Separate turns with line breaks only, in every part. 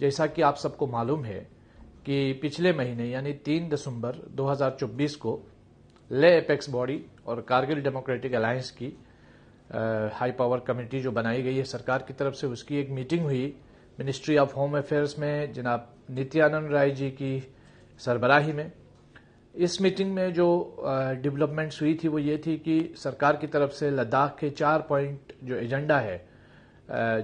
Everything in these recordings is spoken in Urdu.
جیسا کہ آپ سب کو معلوم ہے کہ پچھلے مہینے یعنی 3 دسمبر 2024 کو لے اپیکس باڈی اور کارگل ڈیموکریٹک الائنس کی ہائی پاور کمیٹی جو بنائی گئی ہے سرکار کی طرف سے، اس کی ایک میٹنگ ہوئی منسٹری آف ہوم افیئرز میں جناب نتیانند رائے جی کی سربراہی میں۔ اس میٹنگ میں جو ڈیولپمنٹس ہوئی تھی وہ یہ تھی کہ سرکار کی طرف سے لداخ کے 4 پوائنٹ جو ایجنڈا ہے،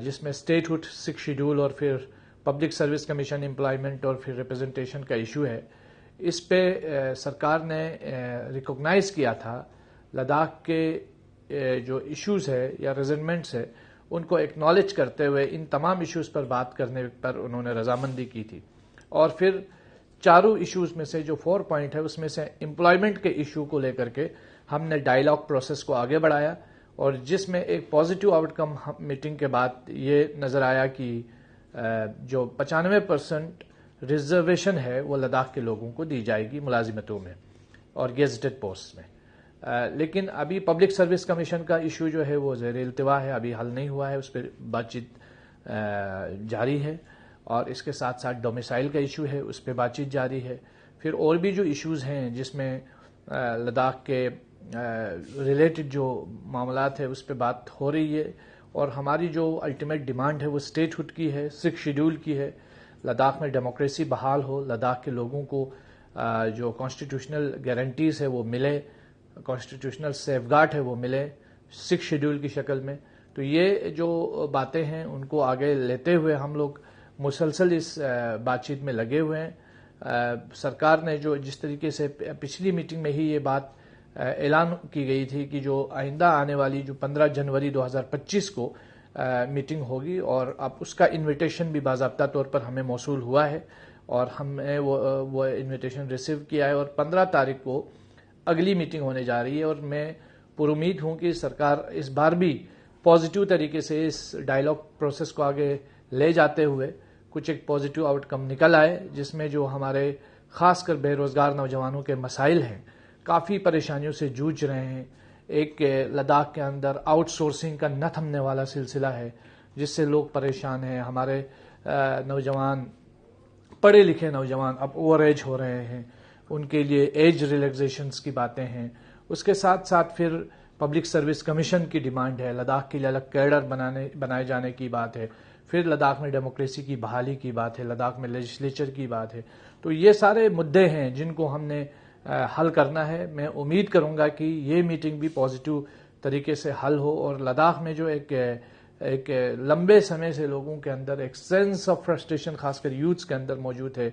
جس میں اسٹیٹ ہوڈ 6 شیڈول اور پھر پبلک سروس کمیشن امپلائمنٹ اور پھر ریپرزنٹیشن کا ایشو ہے، اس پہ سرکار نے ریکوگنائز کیا تھا لداخ کے جو ایشوز ہے یا ریزنمنٹس ہے ان کو ایکنالج کرتے ہوئے ان تمام ایشوز پر بات کرنے پر انہوں نے رضامندی کی تھی۔ اور پھر چاروں ایشوز میں سے جو 4 پوائنٹ ہے اس میں سے امپلائمنٹ کے ایشو کو لے کر کے ہم نے ڈائیلاگ پروسیس کو آگے بڑھایا، اور جس میں ایک پازیٹیو آؤٹ کم میٹنگ کے بعد یہ نظر آیا کہ جو 95% ریزرویشن ہے وہ لداخ کے لوگوں کو دی جائے گی ملازمتوں میں اور گیزٹڈ پوسٹ میں۔ لیکن ابھی پبلک سروس کمیشن کا ایشو جو ہے وہ زیر التوا ہے، ابھی حل نہیں ہوا ہے، اس پہ بات چیت جاری ہے، اور اس کے ساتھ ساتھ ڈومیسائل کا ایشو ہے، اس پہ بات چیت جاری ہے۔ پھر اور بھی جو ایشوز ہیں جس میں لداخ کے ریلیٹڈ جو معاملات ہیں اس پہ بات ہو رہی ہے، اور ہماری جو الٹیمیٹ ڈیمانڈ ہے وہ اسٹیٹ ہوڈ کی ہے، 6 شیڈول کی ہے، لداخ میں ڈیموکریسی بحال ہو، لداخ کے لوگوں کو جو کانسٹیٹیوشنل گارنٹیز ہے وہ ملے، کانسٹیٹیوشنل سیف گارڈ ہے وہ ملے 6 شیڈول کی شکل میں۔ تو یہ جو باتیں ہیں ان کو آگے لیتے ہوئے ہم لوگ مسلسل اس بات چیت میں لگے ہوئے ہیں۔ سرکار نے جو جس طریقے سے پچھلی میٹنگ میں ہی یہ بات اعلان کی گئی تھی کہ جو آئندہ آنے والی جو 15 جنوری 2025 کو میٹنگ ہوگی، اور اب اس کا انویٹیشن بھی باضابطہ طور پر ہمیں موصول ہوا ہے اور ہم نے وہ انویٹیشن ریسیو کیا ہے، اور 15 تاریخ کو اگلی میٹنگ ہونے جا رہی ہے، اور میں پر امید ہوں کہ سرکار اس بار بھی پازیٹیو طریقے سے اس ڈائیلاگ پروسیس کو آگے لے جاتے ہوئے کچھ ایک پازیٹیو آؤٹ کم نکل آئے، جس میں جو ہمارے خاص کر بے روزگار نوجوانوں کے مسائل ہیں، کافی پریشانیوں سے جوجھ رہے ہیں۔ ایک لداخ کے اندر آؤٹ سورسنگ کا نہ تھمنے والا سلسلہ ہے جس سے لوگ پریشان ہیں، ہمارے نوجوان پڑھے لکھے نوجوان اب اوور ایج ہو رہے ہیں، ان کے لیے ایج ریلیکسیشنز کی باتیں ہیں۔ اس کے ساتھ ساتھ پھر پبلک سروس کمیشن کی ڈیمانڈ ہے، لداخ کے لیے الگ کیڈر بنائے جانے کی بات ہے، پھر لداخ میں ڈیموکریسی کی بحالی کی بات ہے، لداخ میں لیجسلیچر کی بات ہے۔ تو یہ سارے مدعے ہیں جن کو ہم نے حل کرنا ہے۔ میں امید کروں گا کہ یہ میٹنگ بھی پازیٹیو طریقے سے حل ہو، اور لداخ میں جو ایک لمبے سمے سے لوگوں کے اندر ایک سینس آف فرسٹریشن خاص کر یوتھس کے اندر موجود ہے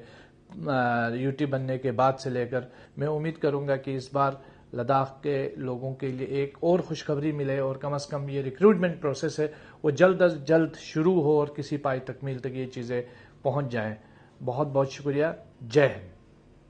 یوٹی بننے کے بعد سے لے کر، میں امید کروں گا کہ اس بار لداخ کے لوگوں کے لیے ایک اور خوشخبری ملے، اور کم از کم یہ ریکروٹمنٹ پروسیس ہے وہ جلد از جلد شروع ہو اور کسی پائے تکمیل تک یہ چیزیں پہنچ جائیں۔ بہت بہت شکریہ۔ جے ہند۔